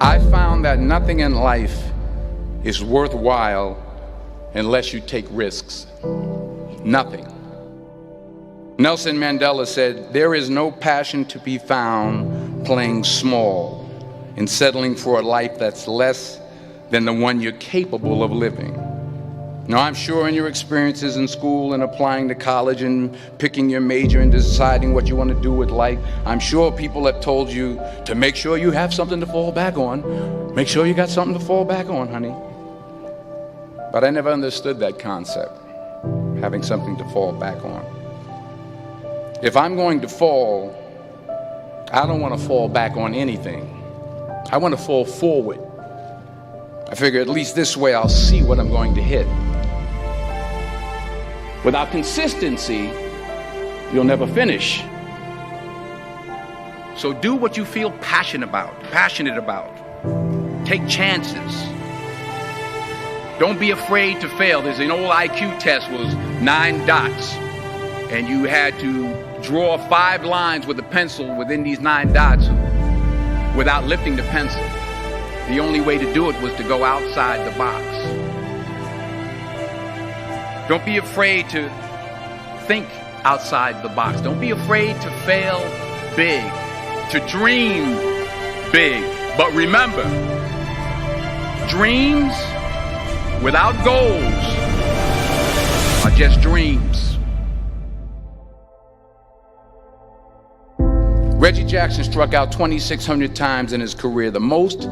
I found that nothing in life is worthwhile unless you take risks. Nothing. Nelson Mandela said, "There is no passion to be found playing small and settling for a life that's less than the one you're capable of living." Now, I'm sure in your experiences in school and applying to college and picking your major and deciding what you want to do with life, I'm sure people have told you to make sure you have something to fall back on. Make sure you got something to fall back on, honey. But I never understood that concept, having something to fall back on. If I'm going to fall, I don't want to fall back on anything. I want to fall forward. I figure at least this way I'll see what I'm going to hit. Without consistency, you'll never finish. So do what you feel passionate about. Take chances. Don't be afraid to fail. There's an old IQ test was 9 dots, and you had to draw 5 lines with a pencil within these 9 dots without lifting the pencil. The only way to do it was to go outside the box. Don't be afraid to think outside the box. Don't be afraid to fail big, to dream big. But remember, dreams without goals are just dreams. Reggie Jackson struck out 2,600 times in his career, the most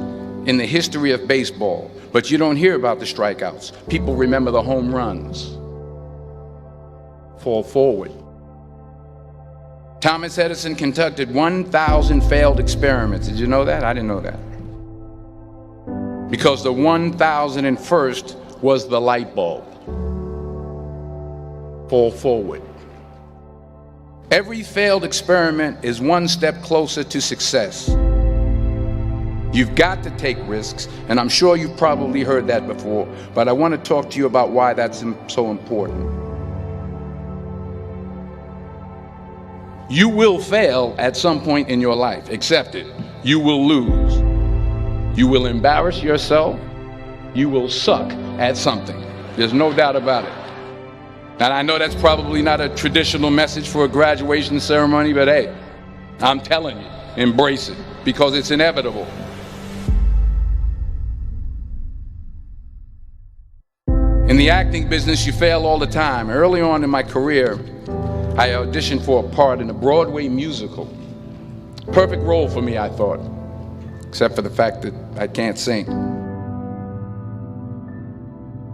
in the history of baseball. But you don't hear about the strikeouts. People remember the home runs. Fall forward. Thomas Edison conducted 1,000 failed experiments. Did you know that? I didn't know that. Because the 1,001st was the light bulb. Fall forward. Every failed experiment is one step closer to success. You've got to take risks, and I'm sure you've probably heard that before, but I want to talk to you about why that's so important. You will fail at some point in your life. Accept it. You will lose. You will embarrass yourself. You will suck at something. There's no doubt about it. And I know that's probably not a traditional message for a graduation ceremony, but hey, I'm telling you, embrace it, because it's inevitable. In the acting business, you fail all the time. Early on in my career, I auditioned for a part in a Broadway musical. Perfect role for me, I thought, except for the fact that I can't sing.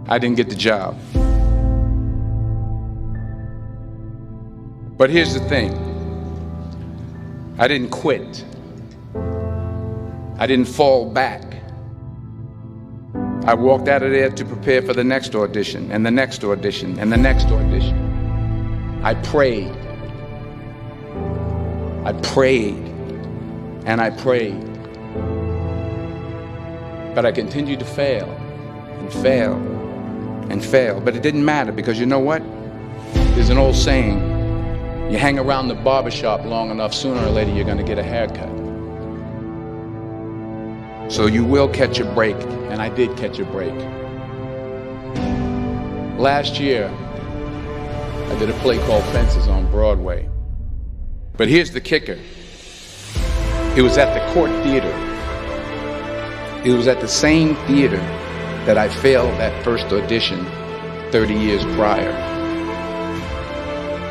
I didn't get the job. But here's the thing. I didn't quit. I didn't fall back. I walked out of there to prepare for the next audition, and the next audition, and the next audition. I prayed. I prayed. And I prayed. But I continued to fail and fail and fail. But it didn't matter, because you know what? There's an old saying, you hang around the barbershop long enough, sooner or later you're going to get a haircut. So you will catch a break, and I did catch a break. Last year, I did a play called Fences on Broadway. But here's the kicker. It was at the Court Theater. It was at the same theater that I failed that first audition 30 years prior.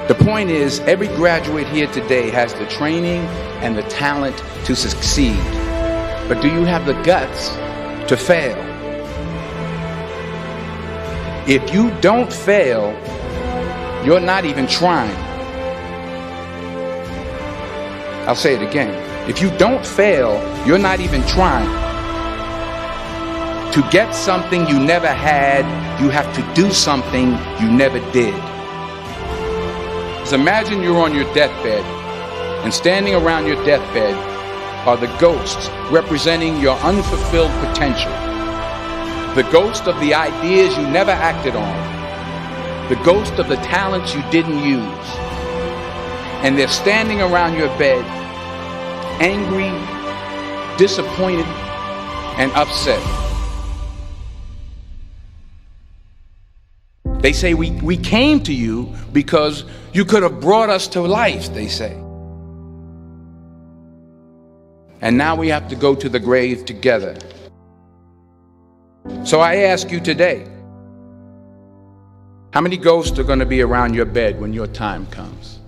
The point is, every graduate here today has the training and the talent to succeed. But do you have the guts to fail? If you don't fail, you're not even trying. I'll say it again. If you don't fail, you're not even trying. To get something you never had, you have to do something you never did. So imagine you're on your deathbed, and standing around your deathbed are the ghosts representing your unfulfilled potential. The ghost of the ideas you never acted on. The ghost of the talents you didn't use. And they're standing around your bed, angry, disappointed, and upset. They say we came to you because you could have brought us to life, they say. And now we have to go to the grave together. So I ask you today, how many ghosts are going to be around your bed when your time comes?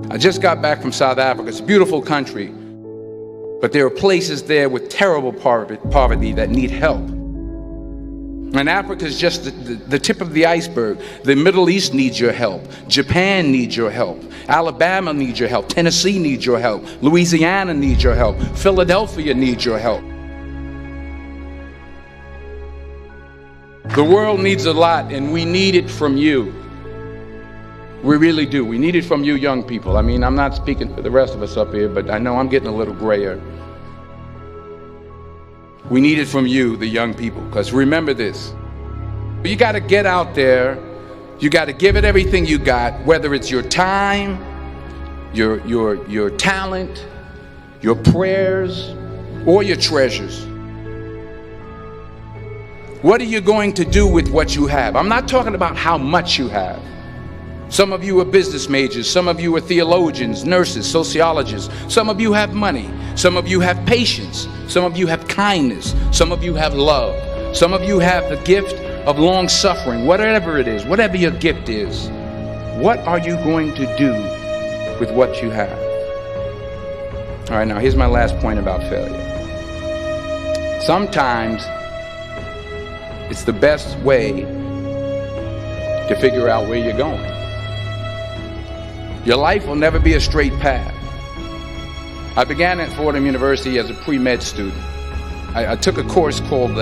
I just got back from South Africa. It's a beautiful country, but there are places there with terrible poverty that need help. And Africa is just the tip of the iceberg. The Middle East needs your help. Japan needs your help. Alabama needs your help. Tennessee needs your help. Louisiana needs your help. Philadelphia needs your help. The world needs a lot, and we need it from you. We really do. We need it from you young people. I mean, I'm not speaking for the rest of us up here, but I know I'm getting a little grayer. We need it from you, the young people, because remember this. You got to get out there. You got to give it everything you got, whether it's your time, your talent, your prayers, or your treasures. What are you going to do with what you have? I'm not talking about how much you have. Some of you are business majors, some of you are theologians, nurses, sociologists, some of you have money, some of you have patience, some of you have kindness, some of you have love, some of you have the gift of long suffering. Whatever it is, whatever your gift is, what are you going to do with what you have? All right, now here's my last point about failure. Sometimes it's the best way to figure out where you're going. Your life will never be a straight path. I began at Fordham University as a pre-med student. I took a course called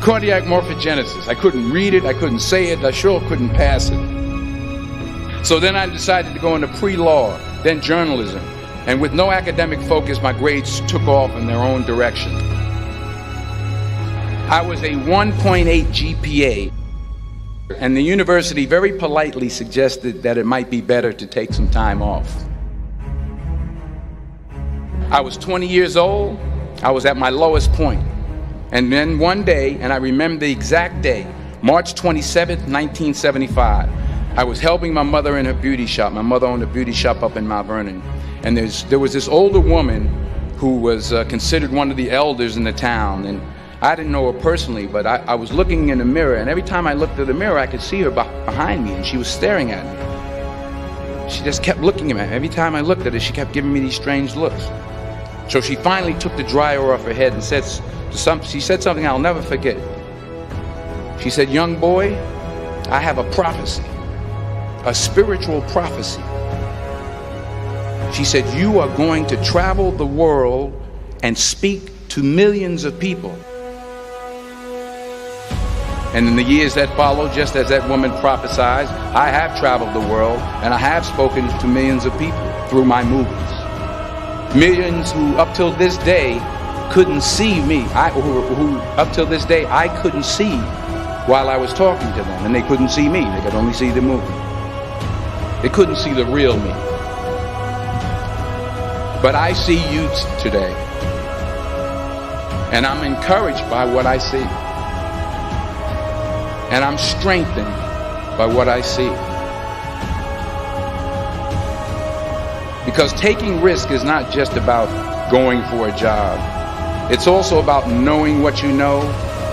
cardiac morphogenesis. I couldn't read it, I couldn't say it, I sure couldn't pass it. So then I decided to go into pre-law, then journalism. And with no academic focus, my grades took off in their own direction. I was a 1.8 GPA. And the university very politely suggested that it might be better to take some time off. I was 20 years old. I was at my lowest point. And then one day, and I remember the exact day, March 27th, 1975, I was helping my mother in her beauty shop. My mother owned a beauty shop up in Mount Vernon. And there was this older woman who was considered one of the elders in the town. And I didn't know her personally, but I was looking in the mirror, and every time I looked at the mirror, I could see her behind me, and she was staring at me. She just kept looking at me. Every time I looked at her, she kept giving me these strange looks. So she finally took the dryer off her head and she said something I'll never forget. She said, "Young boy, I have a prophecy, a spiritual prophecy." She said, "You are going to travel the world and speak to millions of people." And in the years that followed, just as that woman prophesied, I have traveled the world and I have spoken to millions of people through my movies. Millions who up till this day couldn't see me, who up till this day I couldn't see while I was talking to them, and they couldn't see me, they could only see the movie. They couldn't see the real me. But I see you today, and I'm encouraged by what I see. And I'm strengthened by what I see. Because taking risk is not just about going for a job. It's also about knowing what you know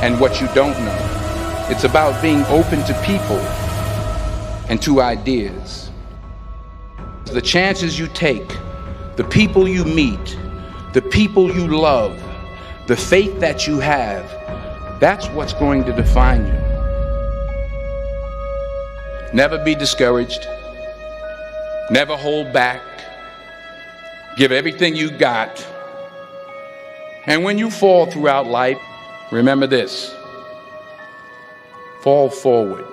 and what you don't know. It's about being open to people and to ideas. The chances you take, the people you meet, the people you love, the faith that you have, that's what's going to define you. Never be discouraged. Never hold back. Give everything you got. And when you fall throughout life, remember this: fall forward.